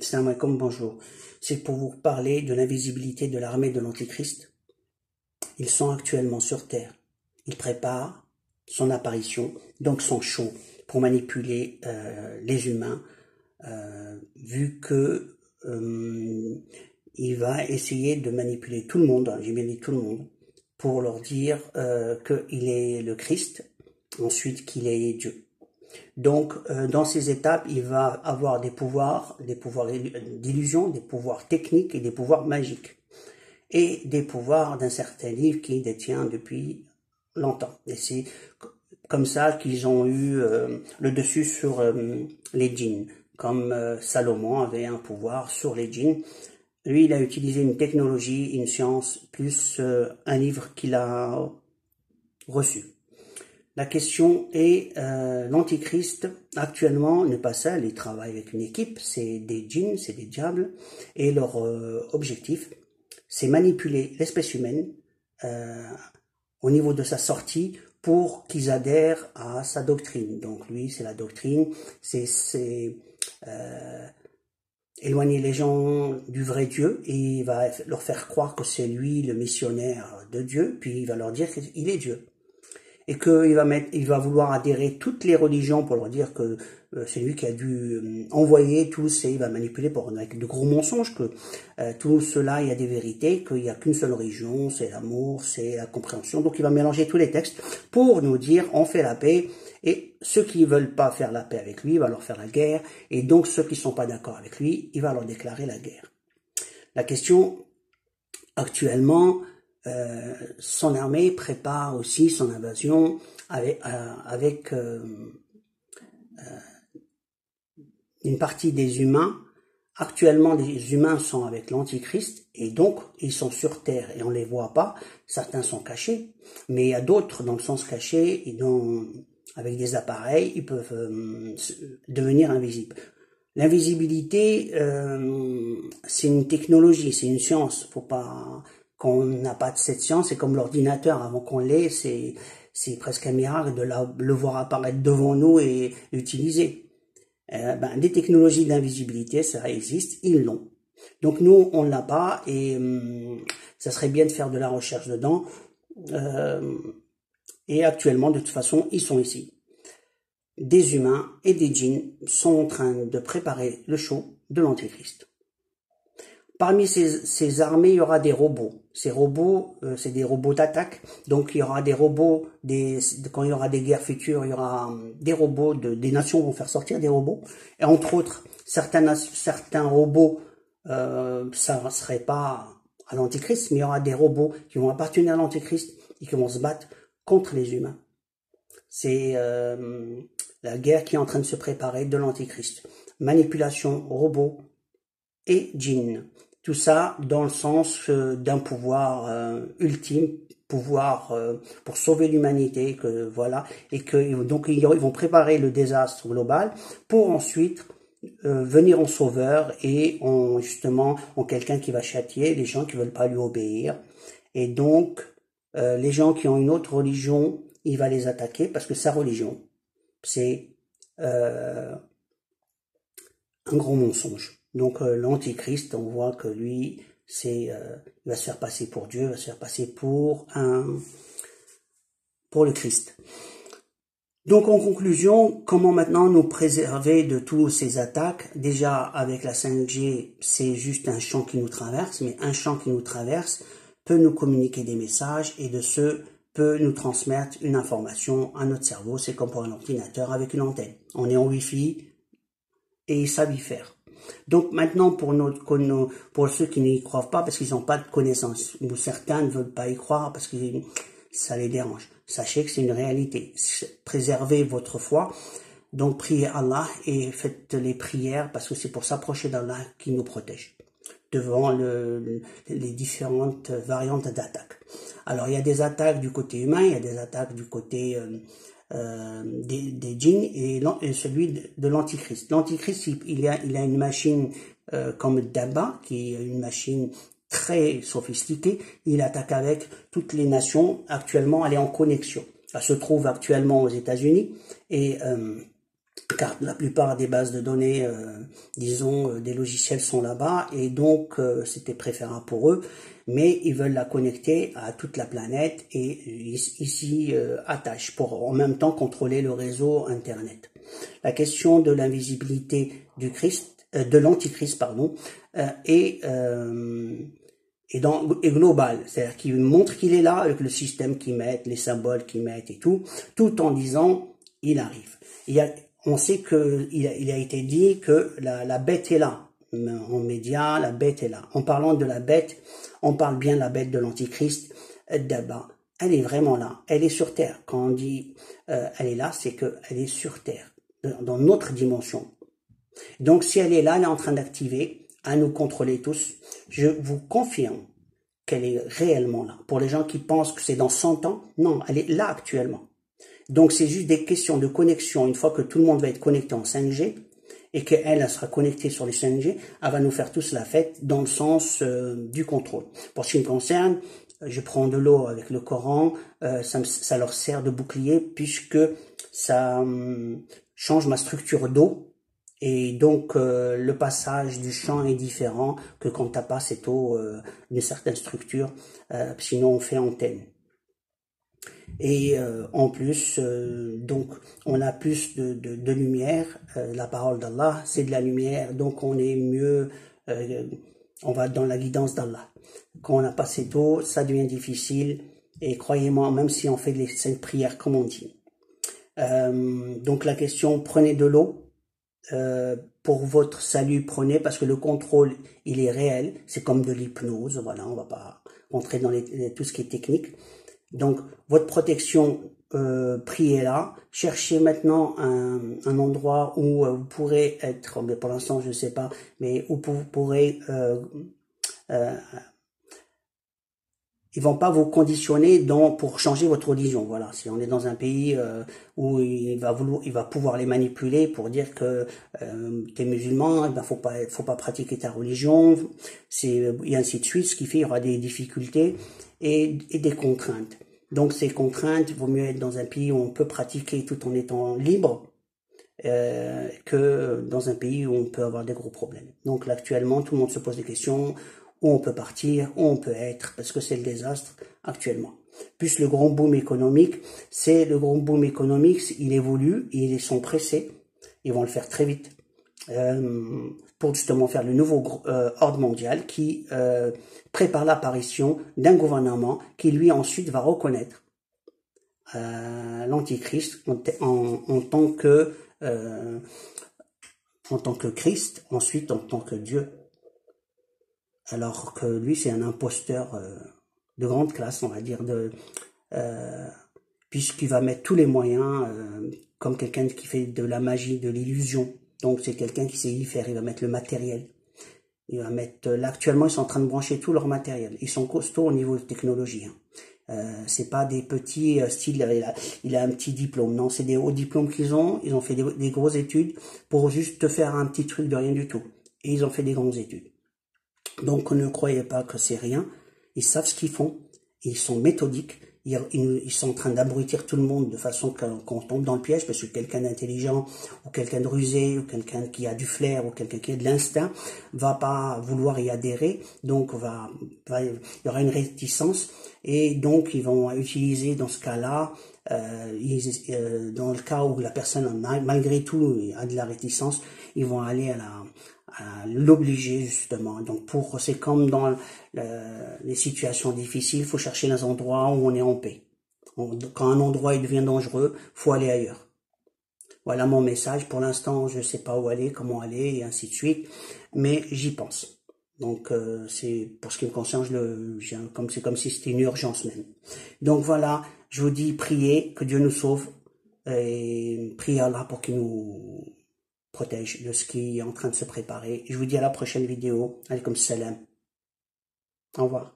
Salam alaikum, bonjour. C'est pour vous parler de l'invisibilité de l'armée de l'Antichrist. Ils sont actuellement sur Terre. Ils préparent son apparition, donc son show, pour manipuler les humains, vu que il va essayer de manipuler tout le monde, j'ai bien dit tout le monde, pour leur dire qu'il est le Christ, ensuite qu'il est Dieu. Donc, dans ces étapes, il va avoir des pouvoirs d'illusion, des pouvoirs techniques et des pouvoirs magiques. Et des pouvoirs d'un certain livre qu'il détient depuis longtemps. Et c'est comme ça qu'ils ont eu le dessus sur les djinns. Comme Salomon avait un pouvoir sur les djinns. Lui, il a utilisé une technologie, une science, plus un livre qu'il a reçu. La question est, l'Antichrist, actuellement, n'est pas seul, il travaille avec une équipe, c'est des djinns, c'est des diables, et leur objectif, c'est manipuler l'espèce humaine au niveau de sa sortie pour qu'ils adhèrent à sa doctrine. Donc lui, c'est la doctrine, c'est éloigner les gens du vrai Dieu, et il va leur faire croire que c'est lui le missionnaire de Dieu, puis il va leur dire qu'il est Dieu. Et qu'il va vouloir adhérer toutes les religions pour leur dire que c'est lui qui a dû envoyer tous, et il va manipuler avec de gros mensonges, que tout cela, il y a des vérités, qu'il n'y a qu'une seule religion, c'est l'amour, c'est la compréhension. Donc il va mélanger tous les textes pour nous dire on fait la paix, et ceux qui ne veulent pas faire la paix avec lui, il va leur faire la guerre, et donc ceux qui ne sont pas d'accord avec lui, il va leur déclarer la guerre. La question actuellement, son armée prépare aussi son invasion avec une partie des humains. Actuellement, les humains sont avec l'Antichrist, et donc ils sont sur Terre et on les voit pas. Certains sont cachés, mais il y a d'autres dans le sens caché, et avec des appareils, ils peuvent devenir invisibles. L'invisibilité, c'est une technologie, c'est une science. Faut pas qu'on n'a pas de cette science, c'est comme l'ordinateur, avant qu'on l'ait, c'est presque un miracle de le voir apparaître devant nous et l'utiliser. Des technologies d'invisibilité, ça existe, ils l'ont. Donc nous, on l'a pas, et ça serait bien de faire de la recherche dedans. Et actuellement, de toute façon, ils sont ici. Des humains et des djinns sont en train de préparer le show de l'Antichrist. Parmi ces armées, il y aura des robots. Ces robots, c'est des robots d'attaque. Donc il y aura des robots, quand il y aura des guerres futures, il y aura des robots, des nations vont faire sortir des robots. Et entre autres, certains robots, ça ne serait pas à l'Antichrist, mais il y aura des robots qui vont appartenir à l'Antichrist et qui vont se battre contre les humains. C'est la guerre qui est en train de se préparer de l'Antichrist. Manipulation, robots et djinns. Tout ça dans le sens d'un pouvoir ultime, pouvoir pour sauver l'humanité, que voilà, et que donc ils vont préparer le désastre global pour ensuite venir en sauveur et justement en quelqu'un qui va châtier les gens qui veulent pas lui obéir. Et donc les gens qui ont une autre religion, il va les attaquer parce que sa religion, c'est un gros mensonge. Donc l'Antichrist, on voit que lui, il va se faire passer pour Dieu, il va se faire passer pour le Christ. Donc en conclusion, comment maintenant nous préserver de tous ces attaques? Déjà avec la 5G, c'est juste un champ qui nous traverse, mais un champ qui nous traverse peut nous communiquer des messages, et de ce peut nous transmettre une information à notre cerveau. C'est comme pour un ordinateur avec une antenne. On est en Wi-Fi et ils savent y faire. Donc maintenant, pour ceux qui n'y croient pas parce qu'ils n'ont pas de connaissances, ou certains ne veulent pas y croire parce que ça les dérange, sachez que c'est une réalité. Préservez votre foi, donc priez Allah et faites les prières, parce que c'est pour s'approcher d'Allah qui nous protège devant les différentes variantes d'attaques. Alors il y a des attaques du côté humain, il y a des attaques du côté des djinns et celui de l'Antichrist. L'Antichrist, il a une machine comme Dabba, qui est une machine très sophistiquée. Il attaque avec toutes les nations. Actuellement, elle est en connexion. Elle se trouve actuellement aux États-Unis, et car la plupart des bases de données, disons, des logiciels sont là-bas, et donc c'était préférable pour eux, mais ils veulent la connecter à toute la planète, et ils s'y attachent pour en même temps contrôler le réseau Internet. La question de l'invisibilité du Christ, de l'Antichrist, pardon, est global, c'est-à-dire qu'il montre qu'il est là avec le système qu'ils mettent, les symboles qu'ils mettent et tout en disant il arrive. On sait que il a été dit que la bête est là. En médias, la bête est là. En parlant de la bête, on parle bien de la bête de l'Antichrist. D'abord, elle est vraiment là. Elle est sur Terre. Quand on dit elle est là, c'est qu'elle est sur Terre, dans notre dimension. Donc si elle est là, elle est en train d'activer, à nous contrôler tous. Je vous confirme qu'elle est réellement là. Pour les gens qui pensent que c'est dans 100 ans, non, elle est là actuellement. Donc c'est juste des questions de connexion. Une fois que tout le monde va être connecté en 5G et qu'elle sera connectée sur les 5G, elle va nous faire tous la fête dans le sens du contrôle. Pour ce qui me concerne, je prends de l'eau avec le Coran, ça leur sert de bouclier puisque ça change ma structure d'eau. Et donc, le passage du champ est différent que quand tu n'as pas cette eau d'une certaine structure, sinon on fait antenne. Et en plus, donc, on a plus de lumière. La parole d'Allah, c'est de la lumière, donc on est mieux, on va dans la guidance d'Allah. Quand on n'a pas cette eau, ça devient difficile. Et croyez-moi, même si on fait les 5 prières comme on dit. Donc la question, prenez de l'eau. Pour votre salut, prenez, parce que le contrôle, il est réel. C'est comme de l'hypnose. Voilà, on va pas rentrer dans tout ce qui est technique. Donc, votre protection, priez-la. Cherchez maintenant un endroit où vous pourrez être, mais pour l'instant, je ne sais pas, mais où vous pourrez... ils vont pas vous conditionner pour changer votre religion. Voilà, si on est dans un pays où il va pouvoir les manipuler pour dire que t'es musulman, ben faut pas pratiquer ta religion, et ainsi de suite, ce qui fait qu'il y aura des difficultés et des contraintes. Donc ces contraintes, il vaut mieux être dans un pays où on peut pratiquer tout en étant libre que dans un pays où on peut avoir des gros problèmes. Donc là, actuellement, tout le monde se pose des questions, où on peut partir, où on peut être, parce que c'est le désastre actuellement. Plus le grand boom économique, il évolue, ils sont pressés, ils vont le faire très vite, pour justement faire le nouveau ordre mondial qui prépare l'apparition d'un gouvernement qui lui ensuite va reconnaître l'Antichrist en tant que Christ, ensuite en tant que Dieu. Alors que lui, c'est un imposteur de grande classe, on va dire, puisqu'il va mettre tous les moyens, comme quelqu'un qui fait de la magie, de l'illusion. Donc c'est quelqu'un qui sait y faire, il va mettre le matériel. Il va mettre, là actuellement, ils sont en train de brancher tout leur matériel. Ils sont costauds au niveau de technologie. C'est pas des petits styles, il a un petit diplôme. Non, c'est des hauts diplômes qu'ils ont. Ils ont fait des grosses études pour juste te faire un petit truc de rien du tout. Et ils ont fait des grandes études. Donc ne croyez pas que c'est rien, ils savent ce qu'ils font, ils sont méthodiques, ils sont en train d'abrutir tout le monde de façon qu'on tombe dans le piège, parce que quelqu'un d'intelligent, ou quelqu'un de rusé, ou quelqu'un qui a du flair, ou quelqu'un qui a de l'instinct, va pas vouloir y adhérer, donc il y aura une réticence, et donc ils vont utiliser dans ce cas-là, dans le cas où la personne malgré tout a de la réticence, ils vont aller à l'obliger justement. Donc c'est comme dans les situations difficiles, il faut chercher les endroits où on est en paix. Quand un endroit il devient dangereux, faut aller ailleurs. Voilà mon message. Pour l'instant, je sais pas où aller, comment aller, et ainsi de suite, mais j'y pense. Donc c'est pour ce qui me concerne, c'est comme si c'était une urgence même. Donc voilà, je vous dis priez, que Dieu nous sauve, et priez Allah pour qu'il nous protège de ce qui est en train de se préparer. Je vous dis à la prochaine vidéo. Alaykoum salam. Au revoir.